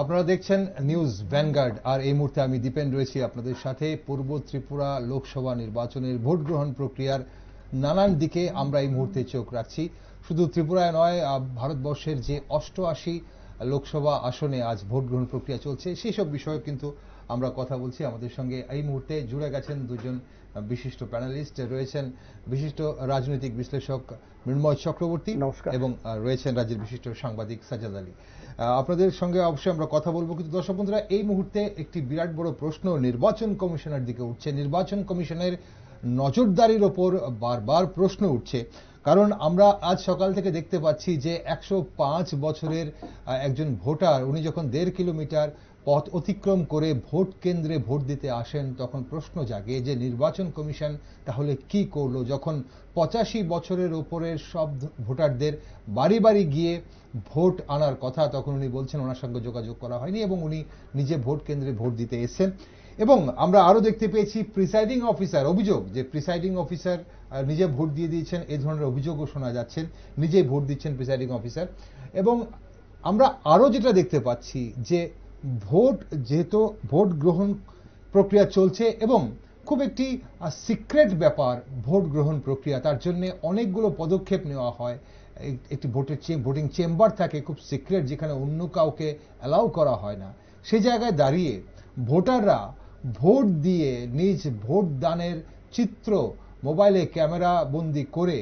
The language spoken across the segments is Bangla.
আপনারা দেখছেন নিউজ ভ্যানগার্ড, আর এই মুহূর্তে আমি দীপেন রয়েছি আপনাদের সাথে। পূর্ব ত্রিপুরা লোকসভা নির্বাচনের ভোট গ্রহণ প্রক্রিয়ার নানান দিকে আমরা এই মুহূর্তে চোখ রাখছি। শুধু ত্রিপুরায় নয়, ভারতবর্ষের যে 88 লোকসভা আসনে আজ ভোট গ্রহণ প্রক্রিয়া চলছে সেই সব বিষয়ে কিন্তু আমরা কথা বলছি। আমাদের সঙ্গে এই মুহূর্তে জুড়ে গেছেন দুজন বিশিষ্ট প্যানেলিস্ট। রয়েছেন বিশিষ্ট রাজনৈতিক বিশ্লেষক মৃন্ময় চক্রবর্তী এবং রয়েছেন রাজ্যের বিশিষ্ট সাংবাদিক সাজ্জাদ আলী। আপনাদের সঙ্গে অবশ্যই আমরা কথা বলবো, কিন্তু দর্শক বন্ধুরা, এই মুহূর্তে একটি বিরাট বড় প্রশ্ন নির্বাচন কমিশনের দিকে উঠছে। নির্বাচন কমিশনের নজরদারির ওপর বারবার প্রশ্ন উঠছে, কারণ আমরা আজ সকাল থেকে দেখতে পাচ্ছি যে 105 বছরের একজন ভোটার, উনি যখন 1.5 কিলোমিটার পথ অতিক্রম করে ভোট কেন্দ্রে ভোট দিতে আসেন, তখন প্রশ্ন জাগে যে নির্বাচন কমিশন তাহলে কি করলো, যখন 85 বছরের ওপরের সব ভোটারদের বাড়ি বাড়ি গিয়ে ভোট আনার কথা, তখন উনি বলছেন ওনার সঙ্গে যোগাযোগ করা হয়নি এবং উনি নিজে ভোট কেন্দ্রে ভোট দিতে এসেছেন। এবং আমরা আরো দেখতে পেয়েছি প্রিসাইডিং অফিসার, অভিযোগ যে প্রিসাইডিং অফিসার নিজে ভোট দিয়ে দিয়েছেন, এই ধরনের অভিযোগও শোনা যাচ্ছেন, নিজেই ভোট দিচ্ছেন প্রিসাইডিং অফিসার। এবং আমরা আরো যেটা দেখতে পাচ্ছি যে যেহেতু ভোট গ্রহণ প্রক্রিয়া চলছে এবং খুব একটি সিক্রেট ব্যাপার ভোট গ্রহণ প্রক্রিয়া, তার জন্য অনেকগুলো পদক্ষেপ নেওয়া হয়। একটি ভোটিং চেম্বার থাকে খুব সিক্রেট, যেখানে অন্য কাউকে অ্যালাউ করা হয় না। সেই জায়গায় দাঁড়িয়ে ভোটাররা ভোট দিয়ে নিজ ভোট দানের চিত্র মোবাইলে ক্যামেরা বন্দি করে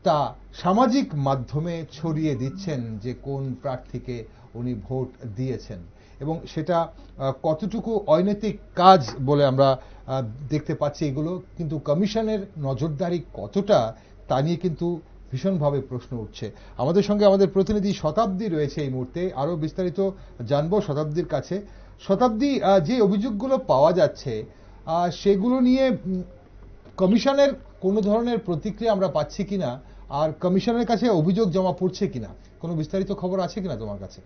তা সামাজিক মাধ্যমে ছড়িয়ে দিচ্ছেন যে কোন প্রার্থীকে উনি ভোট দিয়েছেন, এবং সেটা কতটুকু অনৈতিক কাজ বলে আমরা দেখতে পাচ্ছি। এগুলো কিন্তু কমিশনের নজরদারি কতটা, তা নিয়ে কিন্তু ভীষণভাবে প্রশ্ন উঠছে। আমাদের সঙ্গে আমাদের প্রতিনিধি শতাব্দী রয়েছে এই মুহূর্তে, আরো বিস্তারিত জানবো শতাব্দীর কাছে। শতাব্দী, যে অভিযোগগুলো পাওয়া যাচ্ছে সেগুলো নিয়ে কমিশনের কোনো ধরনের প্রতিক্রিয়া আমরা পাচ্ছি কিনা, আর কমিশনের কাছে অভিযোগ জমা পড়ছে কিনা, কোনো বিস্তারিত খবর আছে কিনা তোমার কাছে?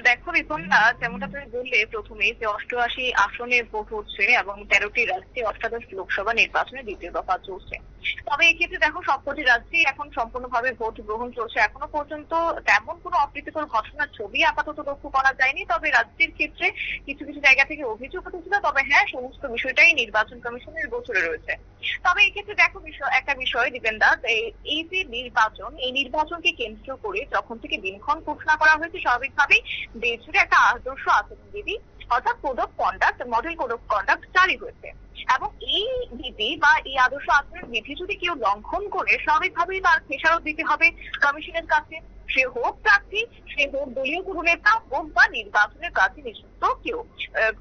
দেখো রিপন, যেমনটা তুমি বললে প্রথমেই যে 88 আসনে ভোট হচ্ছে এবং 13টি রাজ্যে অষ্টাদশ লোকসভা নির্বাচনে দ্বিতীয় দফা চলছে। তবে এক্ষেত্রে দেখো সবকটি রাজ্যে এখন সম্পূর্ণভাবে ভোট গ্রহণ চলছে। এখনো পর্যন্ত তেমন কোনো অপ্রীতিকর ঘটনার ছবি আপাতত লক্ষ্য করা যায়নি। তবে রাজ্যের ক্ষেত্রে কিছু কিছু জায়গা থেকে অভিযোগ উঠেছিল, তবে হ্যাঁ, সমস্ত বিষয়টাই নির্বাচন কমিশনের গোচরে রয়েছে। তবে এক্ষেত্রে দেখো একটা বিষয় দিবেন দা, এই যে নির্বাচন, এই নির্বাচনকে কেন্দ্র করে যখন থেকে দিনক্ষণ ঘোষণা করা হয়েছে, স্বাভাবিকভাবেই দেশ জুড়ে একটা আদর্শ আচরণবিধি অর্থাৎ code of conduct, model code of conduct জারি হয়েছে। এবং এই বিধি বা এই আদর্শ আচরণ বিধি যদি কেউ লঙ্ঘন করে, স্বাভাবিকভাবেই তার খেসারত দিতে হবে কমিশনের কাছে। সে হোক প্রার্থী, সে হোক দলীয় কোনো নেতা, হোক বা নির্বাচনের কাছে নিযুক্ত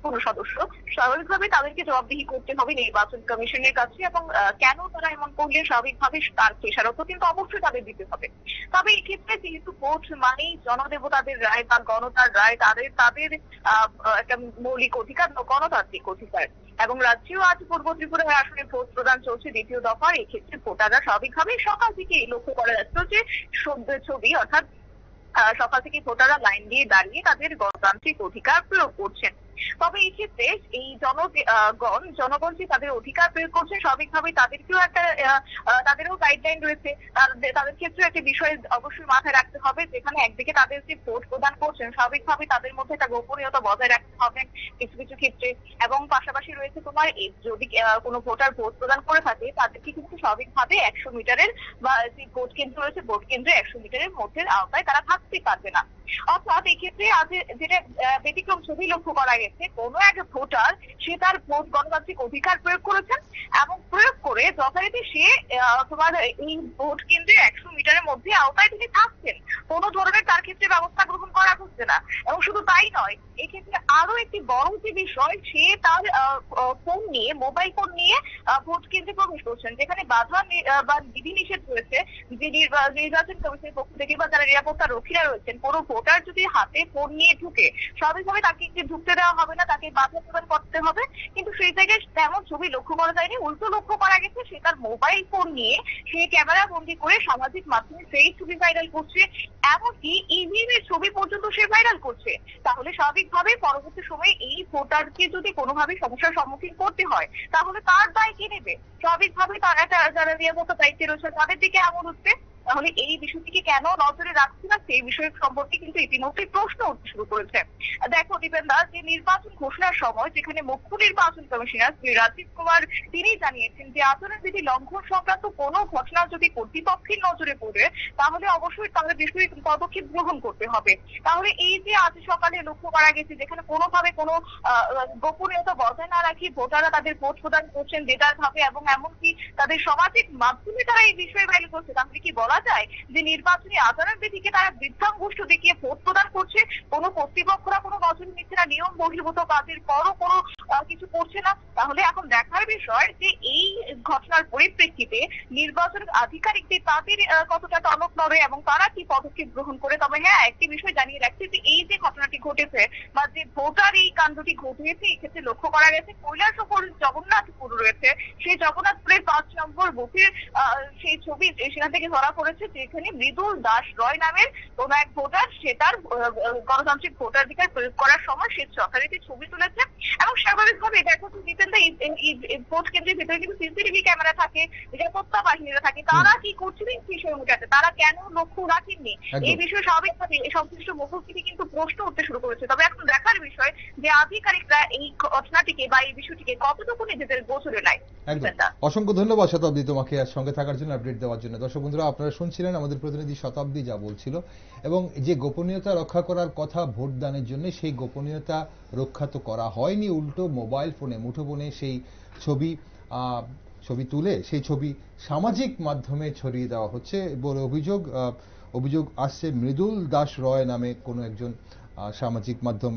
কোনো সদস্য, স্বাভাবিকভাবে তাদেরকে জবাবদিহি করতে হবে নির্বাচন কমিশনের কাছে। এবং কেন তারা এমন করলে স্বাভাবিকভাবে তার খেসারত কিন্তু অবশ্যই তাদের দিতে হবে। তবে এক্ষেত্রে যেহেতু ভোট মানেই জনদেবতাদের রায় বা গণতার রায়, তাদের একটা মৌলিক অধিকার, গণতান্ত্রিক অধিকার। এবং রাজ্যেও আজ পূর্ব ত্রিপুরায় আসলে ভোট প্রদান চলছে দ্বিতীয় দফার। এক্ষেত্রে ভোটাররা স্বাভাবিকভাবে সকাল থেকে লক্ষ্য করা যাচ্ছে যে ছবি, অর্থাৎ সকাল থেকে ভোটাররা লাইন দিয়ে দাঁড়িয়ে তাদের গণতান্ত্রিক অধিকার প্রয়োগ করছেন। তবে এই ক্ষেত্রে এই জনগণ যে তাদের অধিকার প্রয়োগ করছে, স্বাভাবিকভাবে তাদেরও গাইডলাইন রয়েছে। তাদের ক্ষেত্রে একটা বিষয় অবশ্যই মাথায় রাখতে হবে, যেখানে একদিকে তাদের যে ভোট প্রদান করছেন, স্বাভাবিকভাবে তাদের মধ্যে একটা গোপনীয়তা বজায় রাখতে হবে কিছু কিছু ক্ষেত্রে। এবং পাশাপাশি রয়েছে তোমার, যদি কোনো ভোটার ভোট প্রদান করে থাকে, তাদেরকে কিন্তু স্বাভাবিকভাবে 100 মিটারের বা যে ভোট কেন্দ্র রয়েছে, ভোট কেন্দ্রে 100 মিটারের মধ্যে আওতায় তারা থাকতে পারবে না। অর্থাৎ এক্ষেত্রে আজ যেটা ব্যতিক্রম ছবি লক্ষ্য করা গেছে, কোনো এক ভোটার সে তার ভোট গণতান্ত্রিক অধিকার প্রয়োগ করেছেন এবং প্রয়োগ করে যথারীতি সে তোমার এই ভোট কেন্দ্রে 100 মিটারের মধ্যে আওতায় তিনি থাকছেন। কোনো ধরনের তার ক্ষেত্রে ব্যবস্থা গ্রহণ করা হচ্ছে না। এবং শুধু তাই নয়, এক্ষেত্রে আরো একটি বড় যে বিষয়, সে তার ফোন নিয়ে, মোবাইল ফোন নিয়ে ভোট কেন্দ্রে প্রবেশ করছেন, যেখানে বাধা বা বিধিনিষেধ রয়েছে যে নির্বাচন কমিশনের পক্ষ থেকে বা যারা নিরাপত্তা রক্ষীরা রয়েছেন, কোনো ভোটার যদি হাতে ফোন নিয়ে ঢুকে, স্বাভাবিকভাবে তাকে ঢুকতে দেওয়া হবে না, তাকে বাধা প্রদান করতে হবে। কিন্তু সেই জায়গায় তেমন ছবি লক্ষ্য করা যায়নি। উল্টো লক্ষ্য করা গেছে, সে তার মোবাইল ফোন নিয়ে সে ক্যামেরা বন্দি করে সামাজিক মাধ্যমে সেই ছবি ভাইরাল করছে, এমনকি ইভিএম এর ছবি পর্যন্ত সে ভাইরাল করছে। তাহলে স্বাভাবিকভাবে পরবর্তী সময়ে এই ভোটারকে যদি কোনোভাবে সমস্যার সম্মুখীন করতে হয়, তাহলে তার দায় কে নেবে? স্বাভাবিকভাবে যারা নিরাপত্তা দায়িত্বে রয়েছে তাদের দিকে এমন হচ্ছে। তাহলে এই বিষয়টিকে কেন নজরে রাখছে না সেই বিষয় সম্পর্কে কিন্তু ইতিমধ্যে প্রশ্ন উঠতে শুরু করেছে। দেখো দীপেন্দা, যে নির্বাচন ঘোষণার সময় যেখানে মুখ্য নির্বাচন কমিশনার শ্রী রাজীব কুমার তিনি জানিয়েছেন যে আচরণবিধি লঙ্ঘন সংক্রান্ত কোনো ঘটনা যদি কর্তৃপক্ষের নজরে পড়ে তাহলে অবশ্যই তাদের বিষয়ে পদক্ষেপ গ্রহণ করতে হবে। তাহলে এই যে আজ সকালে লক্ষ্য করা গেছে যেখানে কোনোভাবে কোনো গোপনীয়তা বজায় না রাখি ভোটাররা তাদের ভোট প্রদান করছেন বেদার ভাবে এবং এমনকি তাদের সামাজিক মাধ্যমে তারা এই বিষয়ে ভ্যালু করছে, তাহলে কি বলা যায় যে নির্বাচনী আচরণবিধিকে তারা বৃদ্ধাঙ্গুষ্ঠ দেখিয়ে ভোট প্রদান করছে? কোনো কর্তৃপক্ষরা কোনো নজর নিচ্ছে না, নিয়ম বহির্ভূত কাজের পরও কোনো কিছু করছে না। তাহলে এখন দেখার বিষয় যে এই ঘটনার পরিপ্রেক্ষিতে নির্বাচন আধিকারিকদের তাদের কতটা টনক নড়ে এবং তারা কি পদক্ষেপ গ্রহণ করে। তবে হ্যাঁ, একটি বিষয় জানিয়ে রাখছি যে এই যে ঘটনাটি ঘটেছে বা যে ভোটার এই কাণ্ডটি ঘটিয়েছে এই ক্ষেত্রে লক্ষ্য করা গেছে কৈলাসহর জগন্নাথপুর রয়েছে, সেই জগন্নাথপুরের 5 নম্বর বুথের সেই ছবি সেখান থেকে ধরা পড়েছে যেখানে মৃদুল দাস রয় নামের কোন এক ভোটার সে তার গণতান্ত্রিক ভোটাধিকার প্রয়োগ করার সময় সে যথারীতি ছবি তুলেছে এবং স্বাভাবিকভাবে দেখো জিতেন্দ্র এই ভোট কেন্দ্রের ভিতরে কিন্তু সিসিটিভি ক্যামেরা থাকে, নিরাপত্তা বাহিনীরা থাকে, তারা কি করছিলেন সেই সময়টাতে, তারা কেন লক্ষ্য রাখেননি এই বিষয়ে স্বাভাবিকভাবে সংশ্লিষ্ট মুখোমুখি কিন্তু প্রশ্ন উঠতে শুরু করেছে। তবে এখন দেখার বিষয় যে আধিকারিকরা এই ঘটনাটিকে বা এই বিষয়টিকে কতটুকু নিজেদের গোচরে নেয়। অসংখ্য ধন্যবাদ শতাব্দী তোমাকে আর সঙ্গে থাকার জন্য, আপডেট দেওয়ার জন্য। দর্শক বন্ধুরা, আপনারা শুনছিলেন আমাদের প্রতিনিধি শতাব্দী যা বলছিল এবং যে গোপনীয়তা রক্ষা করার কথা ভোটদানের জন্য সেই গোপনীয়তা রক্ষা তো করা হয়নি, উল্টো মোবাইল ফোনে মুঠোফোনে সেই ছবি তুলে সেই ছবি সামাজিক মাধ্যমে ছড়িয়ে দেওয়া হচ্ছে বলে অভিযোগ আসছে মৃদুল দাস রয় নামে কোনো একজন সামাজিক মাধ্যম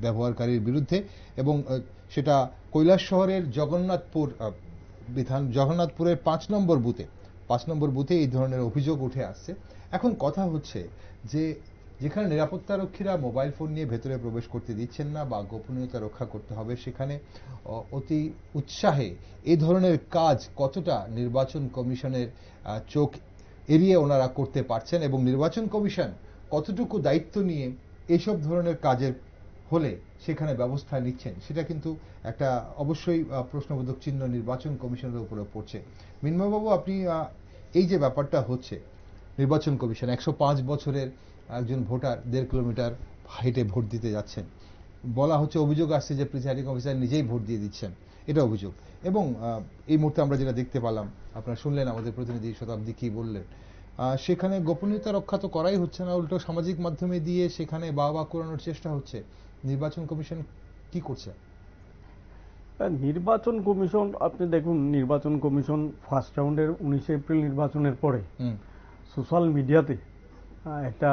ব্যবহারকারীর বিরুদ্ধে এবং সেটা কৈলাসহরের জগন্নাথপুরের 5 নম্বর বুথে এই ধরনের অভিযোগ উঠে আসছে। এখন কথা হচ্ছে যে যেখানে নিরাপত্তারক্ষীরা মোবাইল ফোন নিয়ে ভেতরে প্রবেশ করতে দিচ্ছেন না বা গোপনীয়তা রক্ষা করতে হবে, সেখানে অতি উৎসাহে এই ধরনের কাজ কতটা নির্বাচন কমিশনের চোখ এড়িয়ে ওনারা করতে পারছেন এবং নির্বাচন কমিশন কতটুকু দায়িত্ব নিয়ে এইসব ধরনের কাজের হলে সেখানে ব্যবস্থা নিচ্ছেন, সেটা কিন্তু একটা অবশ্যই প্রশ্নবোধক চিহ্ন নির্বাচন কমিশনের উপরে পড়ছে। মিন্ময়বাবু, আপনি এই যে ব্যাপারটা হচ্ছে নির্বাচন কমিশন 105 বছরের একজন ভোটার 1.5 কিলোমিটার হেঁটে ভোট দিতে যাচ্ছেন, বলা হচ্ছে অভিযোগ আসছে যে প্রিসাইডিং অফিসার নিজেই ভোট দিয়ে দিচ্ছেন, এটা অভিযোগ। এবং এই মুহূর্তে আমরা যেটা দেখতে পেলাম, আপনারা শুনলেন আমাদের প্রতিনিধি শতাব্দী কি বললেন, সেখানে গোপনীয়তা রক্ষা তো করাই হচ্ছে না, উল্টো সামাজিক মাধ্যমে দিয়ে সেখানে বাহবা করানোর চেষ্টা হচ্ছে। নির্বাচন কমিশন কি করছে? নির্বাচন কমিশন, আপনি দেখুন, নির্বাচন কমিশন ফার্স্ট রাউন্ডের 19 এপ্রিল নির্বাচনের পরে সোশ্যাল মিডিয়াতে একটা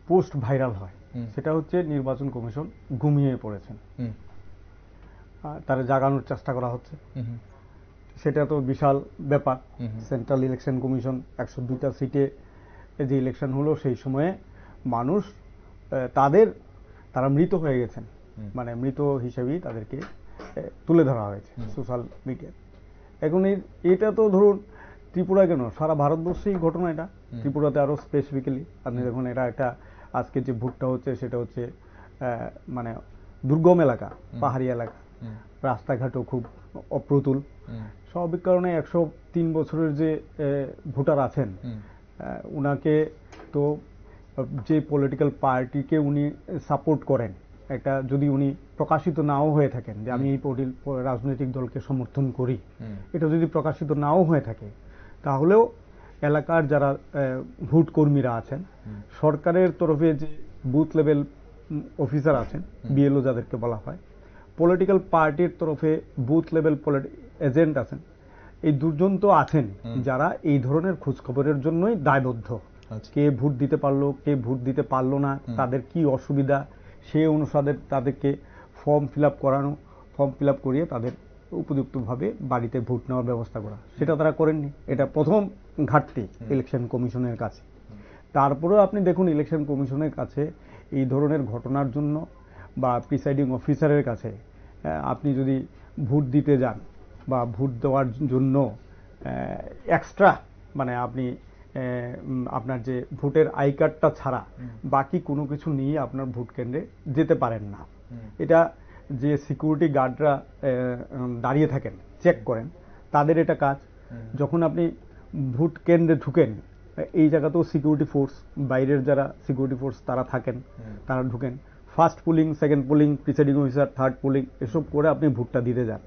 পোস্ট ভাইরাল হয়, সেটা হচ্ছে নির্বাচন কমিশন ঘুমিয়ে পড়েছেন, তারা জাগানোর চেষ্টা করা হচ্ছে। সেটা তো বিশাল ব্যাপার। সেন্ট্রাল ইলেকশন কমিশন 102টা সিটে যে ইলেকশন হলো সেই সময়ে মানুষ তারা মৃত হয়ে গেছেন, মানে মৃত হিসেবেই তাদেরকে তুলে ধরা হয়েছে সোশ্যাল মিডিয়ায়। এখন এটা তো ধরুন ত্রিপুরা কেন, সারা ভারতবর্ষেই ঘটনা এটা, ত্রিপুরাতে আরো স্পেসিফিক্যালি আপনি দেখুন, এটা একটা আজকে যে ভোটটা হচ্ছে সেটা হচ্ছে মানে দুর্গম এলাকা, পাহাড়ি এলাকা, রাস্তাঘাটও খুব অপ্রতুল। স্বাভাবিক কারণে 103 বছরের যে ভোটার আছেন উনাকে তো যে পলিটিক্যাল পার্টিকে উনি সাপোর্ট করেন, একটা যদি উনি প্রকাশিত নাও হয়ে থাকেন যে আমি এই রাজনৈতিক দলকে সমর্থন করি, এটা যদি প্রকাশিত নাও হয়ে থাকে, তাহলেও এলাকার যারা ভোট কর্মীরা আছেন, সরকারের তরফে যে বুথ লেভেল অফিসার আছেন, বিএলও যাদেরকে বলা হয়, পলিটিক্যাল পার্টির তরফে বুথ লেভেল এজেন্ট আছেন, এই দুজন তো আছেন যারা এই ধরনের খোঁজখবরের জন্যই দায়বদ্ধ। কে ভোট দিতে পারলো, কে ভোট দিতে পারলো না, তাদের কি অসুবিধা, সেই অনুসারে তাদেরকে ফর্ম ফিল আপ করিয়ে তাদের উপযুক্তভাবে বাড়িতে ভোট নেওয়ার ব্যবস্থা করা, সেটা তারা করেননি। এটা প্রথম ঘাটতি ইলেকশন কমিশনের কাছে। তারপরেও আপনি দেখুন ইলেকশন কমিশনের কাছে এই ধরনের ঘটনার জন্য বা প্রিসাইডিং অফিসারের কাছে আপনি যদি ভোট দিতে যান বা ভোট দেওয়ার জন্য এক্সট্রা, মানে আপনি আপনার যে ভোটের আই কার্ডটা ছাড়া বাকি কোনো কিছু নিয়ে আপনার ভোট কেন্দ্রে যেতে পারেন না। এটা যে সিকিউরিটি গার্ডরা দাঁড়িয়ে থাকেন চেক করেন, তাদের এটা কাজ। যখন আপনি ভোট কেন্দ্রে ঢুকেন এই জায়গাতেও সিকিউরিটি ফোর্স, বাইরের যারা সিকিউরিটি ফোর্স তারা থাকেন, তারা ঢুকেন। First polling, second polling, presiding officer, third polling, এসব করে আপনি ভোটটা দিতে যান,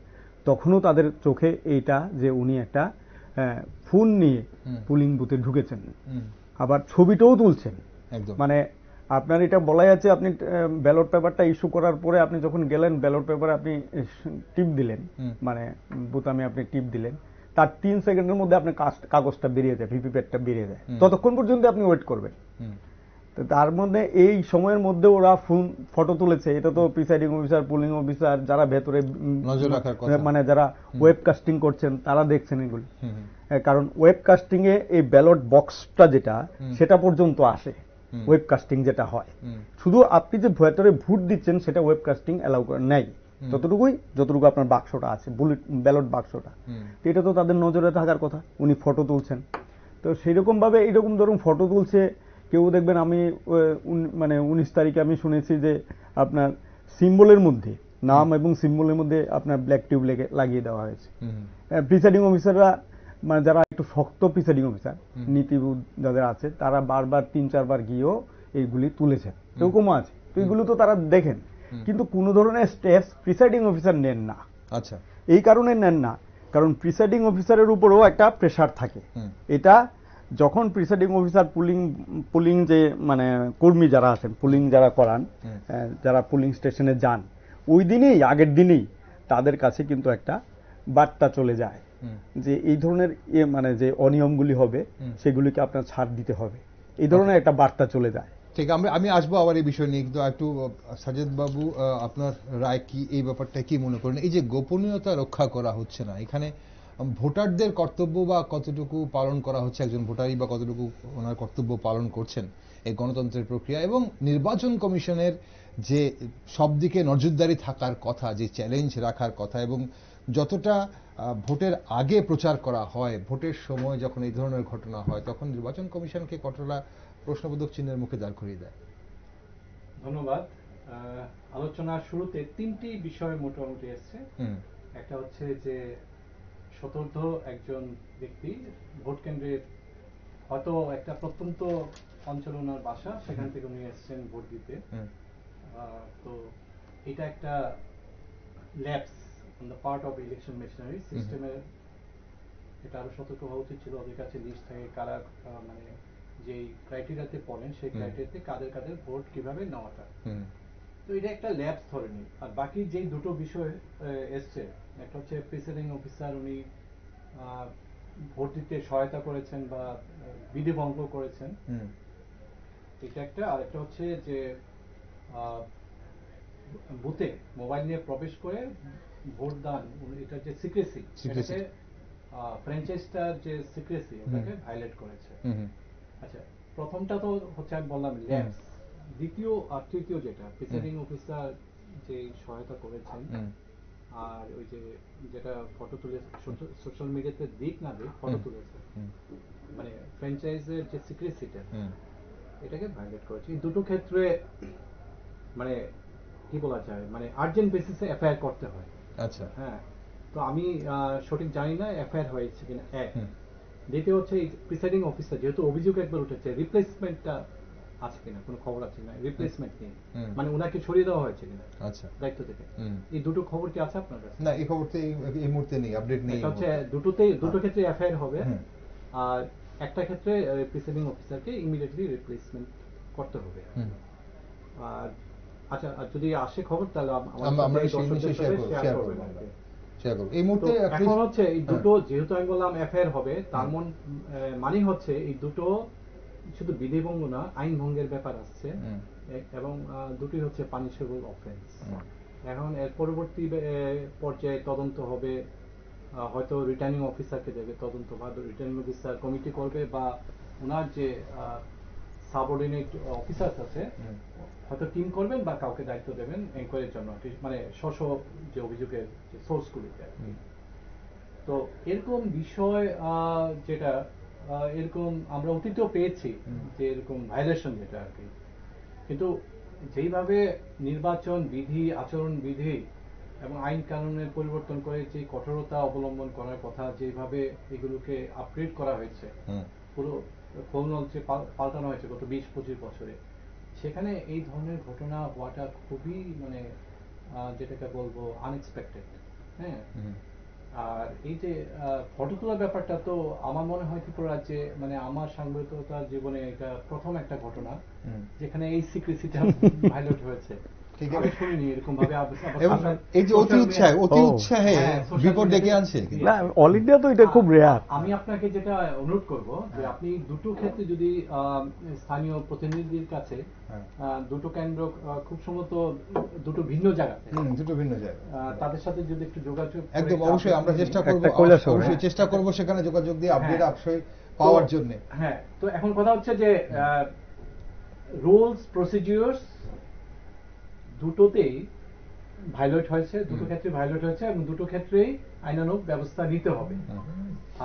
তখনও তাদের চোখে এইটা যে উনি একটা ফোন নিয়ে পুলিং বুথে ঢুকেছেন, আবার ছবিটাও তুলছেন। মানে আপনার এটা বলাই আছে, আপনি ব্যালট পেপারটা ইস্যু করার পরে আপনি যখন গেলেন, ব্যালট পেপারে আপনি টিপ দিলেন, মানে বোতামে আপনি টিপ দিলেন, তার 3 সেকেন্ডের মধ্যে আপনার কাগজটা বেরিয়ে যায়, ভিভিপ্যাটটা বেরিয়ে যায়। ততক্ষণ পর্যন্ত আপনি ওয়েট করবেন। তার মধ্যে এই সময়ের মধ্যে ওরা ফটো তুলেছে, এটা তো প্রিসাইডিং অফিসার, পুলিং অফিসার যারা ভেতরে মানে যারা ওয়েবকাস্টিং করছেন তারা দেখছেন এগুলি। কারণ ওয়েবকাস্টিং এ এই ব্যালট বক্সটা যেটা, সেটা পর্যন্ত আসে ওয়েবকাস্টিং যেটা হয়। শুধু আপনি যে ভেতরে ভোট দিচ্ছেন সেটা ওয়েবকাস্টিং অ্যালাউ করে নাই, যতটুকু আপনার বাক্সটা আছে, ব্যালট বাক্সটা, এটা তো তাদের নজরে থাকার কথা। উনি ফটো তুলছেন, তো সেই রকম ভাবে এইরকম ধরুন ফটো তুলছে। কেউ দেখবেন, আমি মানে 19 তারিখে আমি শুনেছি যে আপনার সিম্বলের মধ্যে, নাম এবং সিম্বলের মধ্যে আপনার ব্ল্যাক টিউব লাগিয়ে দেওয়া হয়েছে। প্রিসাইডিং অফিসাররা, মানে যারা একটু শক্ত প্রিসাইডিং অফিসার, নীতিবোধ যাদের আছে, তারা বারবার 3-4 বার গিয়েও এইগুলি তুলেছেন, এরকমও আছে। তো এগুলো তো তারা দেখেন, কিন্তু কোন ধরনের স্টেপস প্রিসাইডিং অফিসার নেন না। আচ্ছা, এই কারণে নেন না, কারণ প্রিসাইডিং অফিসারের উপরেও একটা প্রেসার থাকে। এটা যখন প্রিসাইডিং অফিসার পুলিং যে মানে কর্মী যারা আছেন, পুলিং যারা করান, যারা পুলিং স্টেশনে যান, ওই দিনেই, আগের দিনেই তাদের কাছে কিন্তু একটা বার্তা চলে যায় যে এই ধরনের মানে যে অনিয়মগুলি হবে সেগুলিকে আপনার ছাড় দিতে হবে, এই ধরনের একটা বার্তা চলে যায়। ঠিক, আমি আসবো আবার এই বিষয় নিয়ে, কিন্তু একটু সাজেদ বাবু, আপনার রায় কি এই ব্যাপারটা কি মনে করেন? এই যে গোপনীয়তা রক্ষা করা হচ্ছে না, এখানে ভোটারদের কর্তব্য বা কতটুকু পালন করা হচ্ছে, একজন ভোটারই বা কতটুকু ওনার কর্তব্য পালন করছেন এই গণতন্ত্রের প্রক্রিয়া, এবং নির্বাচন কমিশনের যে সব দিকে নজরদারি থাকার কথা, যে চ্যালেঞ্জ রাখার কথা, এবং যতটা ভোটের আগে প্রচার করা হয়, ভোটের সময় যখন এই ধরনের ঘটনা হয় তখন নির্বাচন কমিশনকে কতটা প্রশ্নবোধক চিহ্নের মুখে দাঁড় করিয়ে দেয়। ধন্যবাদ। আলোচনার শুরুতে 3টি বিষয় মোটামুটি এসছে। একটা হচ্ছে যে শতর্ধ একজন ব্যক্তি ভোট কেন্দ্রের হয়তো একটা প্রত্যন্ত অঞ্চল ওনার বাসা, সেখান থেকে উনি এসছেন ভোট দিতে। তো এটা একটা lapse on the part of election machinery সিস্টেমের। এটা আরো সতর্ক হওয়া উচিত ছিল, ওদের কাছে লিস্ট থাকে কারা মানে যে ক্রাইটেরিয়াতে পড়েন, সেই ক্রাইটেরিয়াতে কাদের কাদের ভোট কিভাবে নেওয়াটা। তো এটা একটা ল্যাপস ধরেনি। আর বাকি যে দুটো বিষয় এসছে, একটা হচ্ছে প্রিসাইডিং অফিসার, উনি ভোট দিতে সহায়তা করেছেন বা বিধি ভঙ্গ করেছেন, এটা একটা। আর একটা হচ্ছে যে বুথে মোবাইল নিয়ে প্রবেশ করে ভোট দান, এটা যে সিক্রেসি, এটাকে ফ্র্যাঞ্চাইজটার যে সিক্রেসি, ওটাকে ভায়োলেট করেছে। আচ্ছা, প্রথমটা তো হচ্ছে আমি বললাম ল্যাপস। দ্বিতীয় আর তৃতীয় যেটা, প্রিসাইডিং অফিসার যে সহায়তা করেছেন, আর ওই যে যেটা ফটো তুলে সোশ্যাল মিডিয়াতে দিক না দিক ফটো তুলেছে, মানে ফ্র্যাঞ্চাইজের যে সিক্রেসিটা, এটাকে ভায়োলেট করেছে। এই দুটো ক্ষেত্রে মানে কি বলা যায়, মানে আর্জেন্ট বেসিসে এফআইআর করতে হয়। আচ্ছা, হ্যাঁ, তো আমি সঠিক জানি না এফআইআর হয়েছে কিনা। এক, দ্বিতীয় হচ্ছে এই প্রিসাইডিং অফিসার, যেহেতু অভিযোগ একবার উঠেছে, রিপ্লেসমেন্টটা আছে কিনা, কোনো খবর আছে কিনা, রিপ্লেসমেন্ট নেই, মানে ওনাকে সরিয়ে দেওয়া হয়েছে কিনা দায়িত্ব থেকে। এই দুটো খবর কি আছে আপনার কাছে? না, এই খবর তো এই মুহূর্তে নেই, আপডেট নেই। এটা হচ্ছে দুটো ক্ষেত্রে এফআইআর হবে, আর একটা ক্ষেত্রে প্রিসাইডিং অফিসারকে ইমিডিয়েটলি রিপ্লেসমেন্ট করতে হবে। আর আচ্ছা, যদি আসে খবর তাহলে আমরা শেয়ার করব। এই মুহূর্তে এখন হচ্ছে এই দুটো, যেহেতু আমি বললাম এফআইআর হবে, তার মানে হচ্ছে এই দুটো শুধু বিধি ভঙ্গ না, আইন ভঙ্গের ব্যাপার আসছে, এবং দুটোই হচ্ছে পানিশেবল অফেন্স। এখন এর পরবর্তী পর্যায়ে তদন্ত হবে, হয়তো রিটার্নিং অফিসারকে দেবে তদন্ত, বা রিটার্নিং অফিসার কমিটি করবে, বা ওনার যে সাবঅর্ডিনেট অফিসার্স আছে হয়তো টিম করবেন, বা কাউকে দায়িত্ব দেবেন এনকোয়ারির জন্য, মানে স্ব যে অভিযোগের যে সোর্সগুলিতে। তো এরকম বিষয় যেটা এরকম আমরা অতীতেও পেয়েছি, যে এরকম ভায়োলেশন যেটা আর কি। কিন্তু যেইভাবে নির্বাচন বিধি, আচরণ বিধি এবং আইন কানুনের পরিবর্তন করে যে কঠোরতা অবলম্বন করার কথা, যেভাবে এগুলোকে আপগ্রেড করা হয়েছে, পুরো ফলমূল যে পাল্টানো হয়েছে গত 20-25 বছরে, সেখানে এই ধরনের ঘটনা হওয়াটা খুবই মানে যেটাকে বলবো আনএক্সপেক্টেড। হ্যাঁ, আর এই যে ফটো তোলার ব্যাপারটা তো আমার মনে হয় ত্রিপুরা রাজ্যে মানে আমার সাংবাদিকতার জীবনে এটা প্রথম একটা ঘটনা যেখানে এই সিক্রেসিটা ভাইলেট হয়েছে। আমি শুনিনি এরকম ভাবে। এই যে অতি উৎসাহে বিপদ ডেকে আনছে। অল ইন্ডিয়া তো এটা খুব রেয়ার। আমি আপনাকে যেটা অনুরোধ করব যে আপনি দুটো ক্ষেত্রে যদি স্থানীয় প্রতিনিধির কাছে দুটো কেন্দ্র খুব সম্ভবত দুটো ভিন্ন জায়গাতে তাদের সাথে যদি একটু যোগাযোগ, একদম অবশ্যই আমরা চেষ্টা করব, অবশ্যই চেষ্টা করব সেখানে যোগাযোগ দিয়ে আপডেট অবশ্যই পাওয়ার জন্য। হ্যাঁ, তো এখন কথা হচ্ছে যে রুলস প্রসিডিউরস দুটোতেই ভায়োলেট হয়েছে, দুটো ক্ষেত্রে ভায়োলেট হয়েছে এবং দুটো ক্ষেত্রেই আইনানুগ ব্যবস্থা নিতে হবে।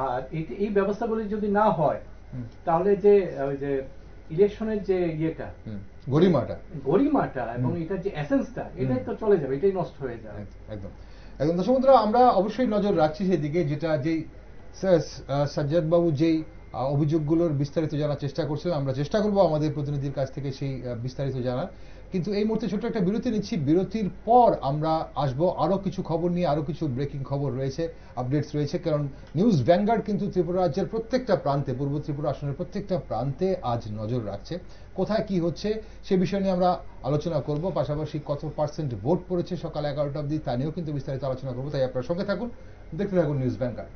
আর এই ব্যবস্থাগুলি যদি না হয় তাহলে যে ওই যে ইলেকশনের যে ইয়েটা গরিমাটা এবং এটার যে এসেন্সটা এটাই তো চলে যাবে, এটাই নষ্ট হয়ে যাবে। একদম একদম। দর্শক বন্ধুরা, আমরা অবশ্যই নজর রাখছি সেদিকে, যেটা যেই সাজ্জাদ বাবু যেই অভিযোগগুলোর বিস্তারিত জানার চেষ্টা করছিলেন, আমরা চেষ্টা করব আমাদের প্রতিনিধির কাছ থেকে সেই বিস্তারিত জানার। কিন্তু এই মুহূর্তে ছোট্ট একটা বিরতি নিচ্ছি, বিরতির পর আমরা আসবো আরো কিছু খবর নিয়ে, আরো কিছু ব্রেকিং খবর রয়েছে, আপডেটস রয়েছে। কারণ নিউজ ভ্যানগার্ড কিন্তু ত্রিপুরা রাজ্যের প্রত্যেকটা প্রান্তে, পূর্ব ত্রিপুরা আসনের প্রত্যেকটা প্রান্তে আজ নজর রাখছে। কোথায় কি হচ্ছে সে বিষয় নিয়ে আমরা আলোচনা করব, পাশাপাশি কত পার্সেন্ট ভোট পড়েছে সকাল 11টা অবধি তা নিয়েও কিন্তু বিস্তারিত আলোচনা করবো। তাই আপনারা সঙ্গে থাকুন, দেখতে থাকুন নিউজ ভ্যানগার্ড।